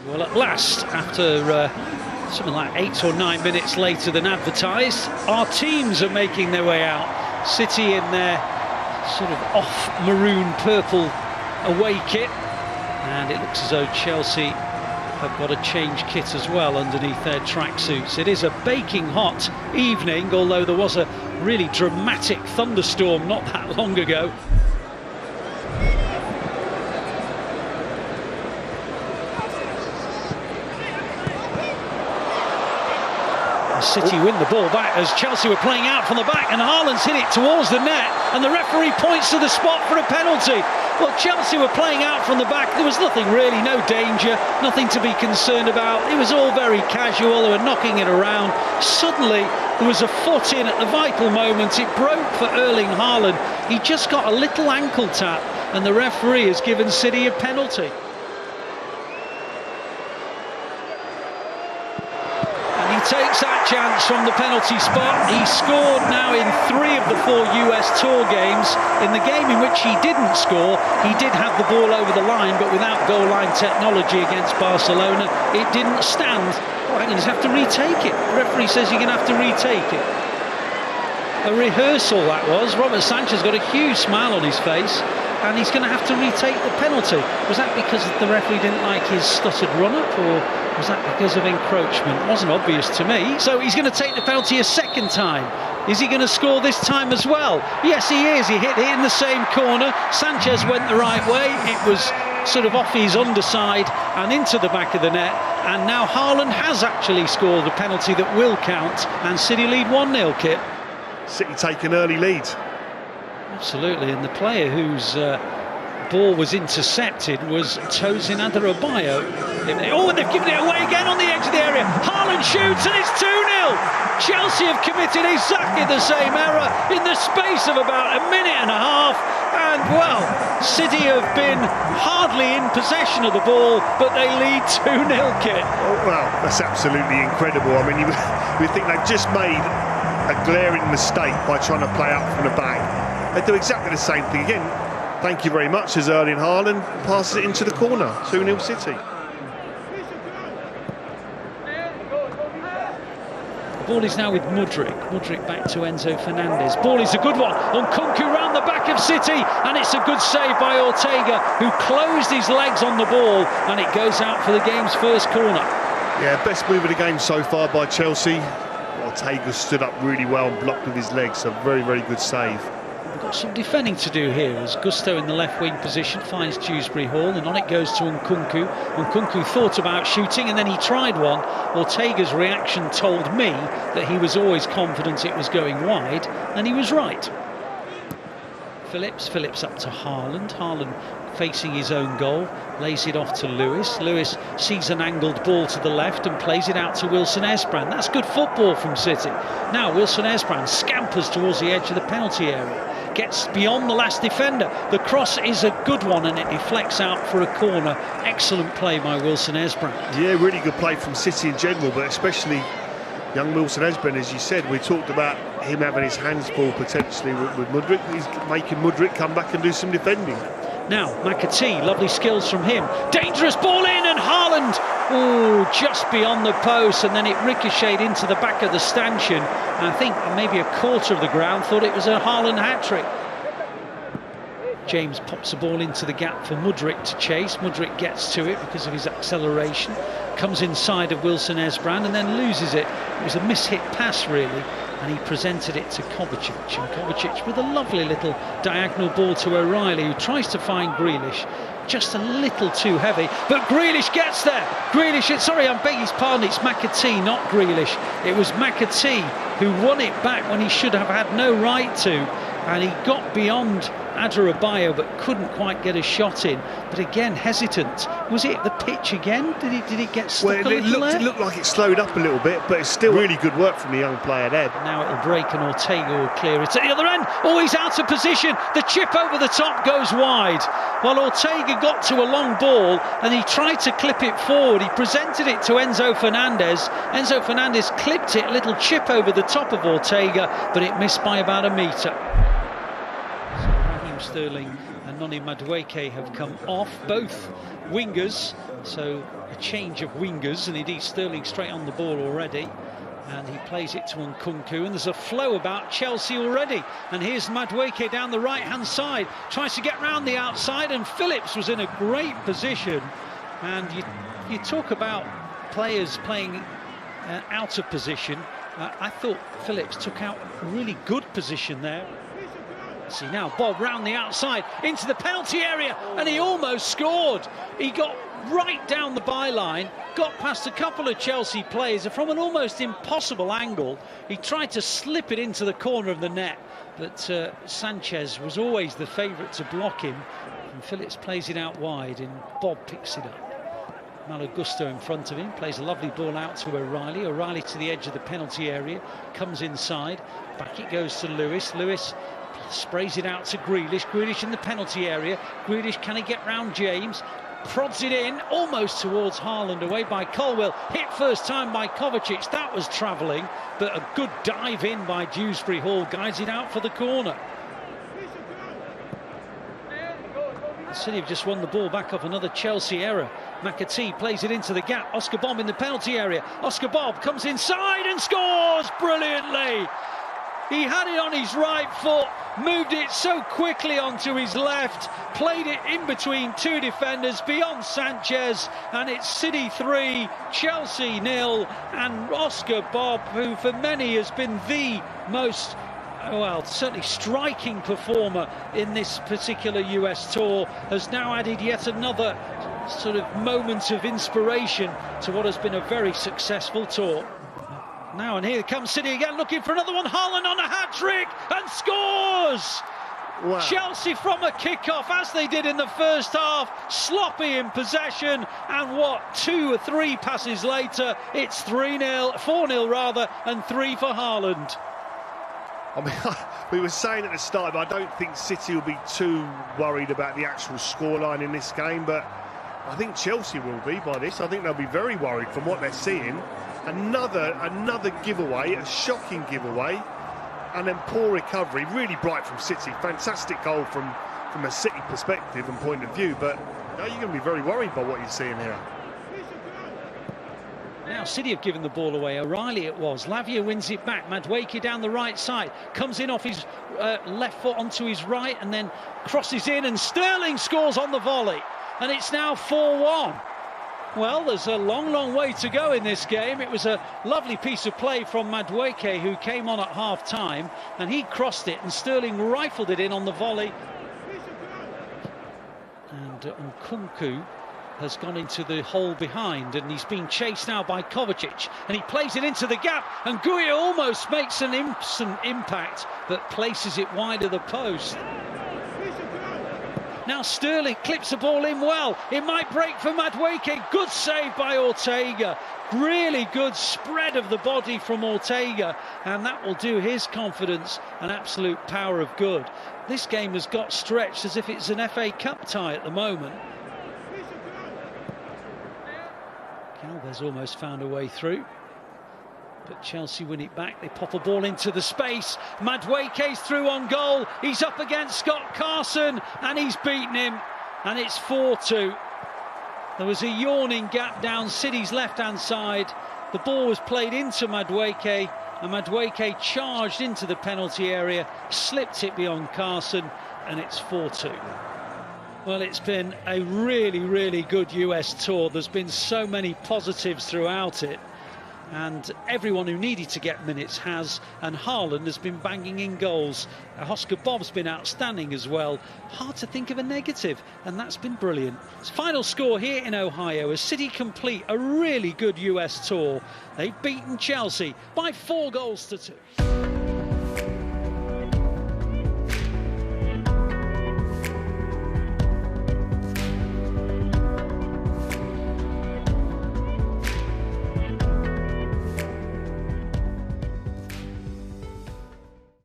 Well, at last, after something like 8 or 9 minutes later than advertised, our teams are making their way out. City in their sort of off maroon purple away kit, and it looks as though Chelsea have got a change kit as well underneath their tracksuits. It is a baking hot evening, although there was a really dramatic thunderstorm not that long ago. City win the ball back as Chelsea were playing out from the back, and Haaland's hit it towards the net, and the referee points to the spot for a penalty. Well, Chelsea were playing out from the back. There was nothing really, no danger, nothing to be concerned about. It was all very casual. They were knocking it around. Suddenly, there was a foot in at the vital moment. It broke for Erling Haaland. He just got a little ankle tap, and the referee has given City a penalty. Takes that chance from the penalty spot. He scored now in 3 of the 4 US Tour games. In the game in which he didn't score, he did have the ball over the line, but without goal line technology against Barcelona, it didn't stand. Oh, I'm going to have to retake it. The referee says you're going to have to retake it. A rehearsal that was. Robert Sanchez got a huge smile on his face, and he's going to have to retake the penalty. Was that because the referee didn't like his stuttered run-up, or was that because of encroachment? It wasn't obvious to me. So he's going to take the penalty a second time. Is he going to score this time as well? Yes, he is. He hit it in the same corner. Sanchez went the right way. It was sort of off his underside and into the back of the net. And now Haaland has actually scored the penalty that will count, and City lead 1-0, Kit. City take an early lead. Absolutely, and the player whose ball was intercepted was Tosin Adarabioyo. Oh, and they've given it away again on the edge of the area. Haaland shoots and it's 2-0. Chelsea have committed exactly the same error in the space of about a minute and a half. And, well, City have been hardly in possession of the ball, but they lead 2-0, Kit. Oh, well, that's absolutely incredible. I mean, you think they've just made a glaring mistake by trying to play up from the back. They do exactly the same thing again. Thank you very much as Erling Haaland passes it into the corner. 2-0 City. The ball is now with Mudryk. Mudryk back to Enzo Fernandez. Ball is a good one. Nkunku round the back of City, and it's a good save by Ortega, who closed his legs on the ball, and it goes out for the game's first corner. Yeah, best move of the game so far by Chelsea. Ortega stood up really well and blocked with his legs. A very, very good save. We've got some defending to do here as Gusto in the left wing position finds Dewsbury Hall, and on it goes to Nkunku. Nkunku thought about shooting and then he tried one. Ortega's reaction told me that he was always confident it was going wide, and he was right. Phillips up to Haaland. Haaland facing his own goal, lays it off to Lewis. Lewis sees an angled ball to the left and plays it out to Wilson Esbrand. That's good football from City. Now Wilson Esbrand scampers towards the edge of the penalty area, gets beyond the last defender. The cross is a good one and it deflects out for a corner. Excellent play by Wilson Esbrand. Yeah, really good play from City in general, but especially young Wilson Esbrand, as you said. We talked about him having his hands full potentially with Mudryk. He's making Mudryk come back and do some defending. Now, McAtee, lovely skills from him. Dangerous ball in, and Haaland, oh, just beyond the post, and then it ricocheted into the back of the stanchion. I think maybe a quarter of the ground thought it was a Haaland hat-trick. James pops the ball into the gap for Mudryk to chase. Mudryk gets to it because of his acceleration. Comes inside of Wilson Esbrand and then loses it. It was a mishit pass, really. And he presented it to Kovacic, and Kovacic with a lovely little diagonal ball to O'Reilly, who tries to find Grealish, just a little too heavy, but Grealish gets there. Grealish, sorry, I beg his pardon, it's McAtee, not Grealish. It was McAtee who won it back when he should have had no right to, and he got beyond Adarabioyo but couldn't quite get a shot in. But again, hesitant. Was it the pitch again? Did it get stuck a little there? It looked like it slowed up a little bit, but it's still really good work from the young player there. Now it'll break and Ortega will clear it at the other end. Oh, he's out of position. The chip over the top goes wide. Well, Ortega got to a long ball and he tried to clip it forward. He presented it to Enzo Fernandez. Enzo Fernandez clipped it, a little chip over the top of Ortega, but it missed by about a metre. Sterling Noni Madueke have come off, both wingers, so a change of wingers, and indeed Sterling straight on the ball already, and he plays it to Nkunku, and there's a flow about Chelsea already, and here's Madueke down the right hand side, tries to get round the outside, and Phillips was in a great position. And you talk about players playing out of position. I thought Phillips took out a really good position there. See now Bob round the outside into the penalty area, and he almost scored. He got right down the byline, got past a couple of Chelsea players from an almost impossible angle. He tried to slip it into the corner of the net, but Sanchez was always the favourite to block him, and Phillips plays it out wide, and Bob picks it up. Malo Gusto in front of him, plays a lovely ball out to O'Reilly. O'Reilly to the edge of the penalty area, comes inside, back it goes to Lewis. Lewis sprays it out to Grealish. Grealish in the penalty area. Grealish, can he get round James? Prods it in, almost towards Haaland, away by Colwill. Hit first time by Kovacic, that was travelling, but a good dive in by Dewsbury Hall, guides it out for the corner. City have just won the ball back off another Chelsea error. McAtee plays it into the gap. Oscar Bob in the penalty area. Oscar Bob comes inside and scores brilliantly. He had it on his right foot, moved it so quickly onto his left, played it in between two defenders beyond Sanchez, and it's City 3, Chelsea 0, and Oscar Bob, who for many has been the most, well, certainly striking performer in this particular US tour, has now added yet another sort of moment of inspiration to what has been a very successful tour. Now, and here comes City again, looking for another one. Haaland on a hat-trick and scores! Wow. Chelsea from a kick-off, as they did in the first half, sloppy in possession, and what, 2 or 3 passes later, it's 3-0, 4-0 rather, and 3 for Haaland. I mean, we were saying at the start, but I don't think City will be too worried about the actual scoreline in this game, but I think Chelsea will be by this. I think they'll be very worried from what they're seeing. Another giveaway, a shocking giveaway, and then poor recovery, really bright from City. Fantastic goal from a City perspective and point of view, but you're going to be very worried by what you're seeing here. Now City have given the ball away. O'Reilly it was. Lavia wins it back. Madueke down the right side, comes in off his left foot onto his right, and then crosses in, and Sterling scores on the volley, and it's now 4-1. Well, there's a long way to go in this game. It was a lovely piece of play from Madueke, who came on at half-time, and he crossed it, and Sterling rifled it in on the volley. And Nkunku has gone into the hole behind, and he's being chased now by Kovacic, and he plays it into the gap, and Guia almost makes an instant impact, but places it wide of the post. Now Sterling clips the ball in well. It might break for Madueke. Good save by Ortega. Really good spread of the body from Ortega, and that will do his confidence an absolute power of good. This game has got stretched as if it's an FA Cup tie at the moment. Galvez almost found a way through, but Chelsea win it back. They pop a ball into the space. Madueke's through on goal. He's up against Scott Carson, and he's beaten him, and it's 4-2. There was a yawning gap down City's left-hand side. The ball was played into Madueke, and Madueke charged into the penalty area, slipped it beyond Carson, and it's 4-2. Well, it's been a really good US tour. There's been so many positives throughout it, and everyone who needed to get minutes has, and Haaland has been banging in goals. Oscar Bob's been outstanding as well. Hard to think of a negative, and that's been brilliant. Final score here in Ohio as City complete a really good US tour. They've beaten Chelsea by 4-2.